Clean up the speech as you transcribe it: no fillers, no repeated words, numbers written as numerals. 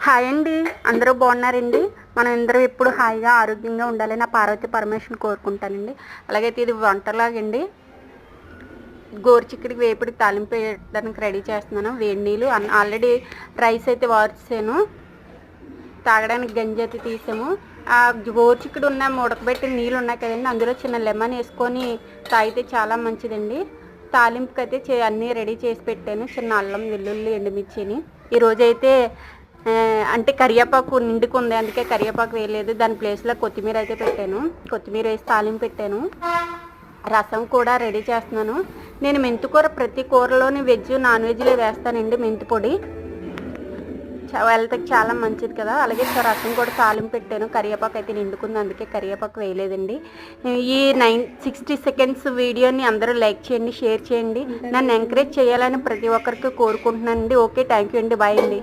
Hi అండి, అందరూ బాగున్నారండి. మనం అందరూ ఎప్పుడు హాయిగా ఆరోగ్యంగా ఉండాలని నా పార్వతి పరమేశ్వరుని కోరుకుంటానండి. అలాగైతే ఇది వంటలాగండి. గోరుచిక్కుడికి వేపుడు తాలింపు వేయడానికి రెడీ చేస్తున్నాను. వేడి నీళ్ళు ఆల్రెడీ రైస్ అయితే వార్చాను. తాగడానికి గంజి అయితే తీసాము. ఆ గోరుచిక్కుడు ఉన్న ఉడకబెట్టిన నీళ్ళు ఉన్నాయి కదండి, అందులో చిన్న లెమన్ వేసుకొని తాగితే చాలా మంచిదండి. తాలింపుకి అయితే అన్నీ రెడీ చేసి పెట్టాను. చిన్న అల్లం, వెల్లుల్లి, ఎండుమిర్చిని. ఈరోజైతే అంటే కరివేపాకు నిండుకుంది, అందుకే కరివేపాకు వేయలేదు. దాని ప్లేస్లో కొత్తిమీర అయితే పెట్టాను. కొత్తిమీర వేసి తాలింపు పెట్టాను. రసం కూడా రెడీ చేస్తున్నాను. నేను మెంతికూర ప్రతి కూరలోని వెజ్ నాన్ వెజ్లో వేస్తానండి. మెంతి పొడి హెల్త్కి చాలా మంచిది కదా. అలాగే రసం కూడా తాలింపు పెట్టాను. కరివేపాకు అయితే నిండుకుంది, అందుకే కరివేపాకు వేయలేదండి. ఈ 60 సెకండ్స్ వీడియోని అందరూ లైక్ చేయండి, షేర్ చేయండి. నన్ను ఎంకరేజ్ చేయాలని ప్రతి ఒక్కరికి కోరుకుంటున్నానండి. ఓకే, థ్యాంక్ యూ అండి. బాయ్ అండి.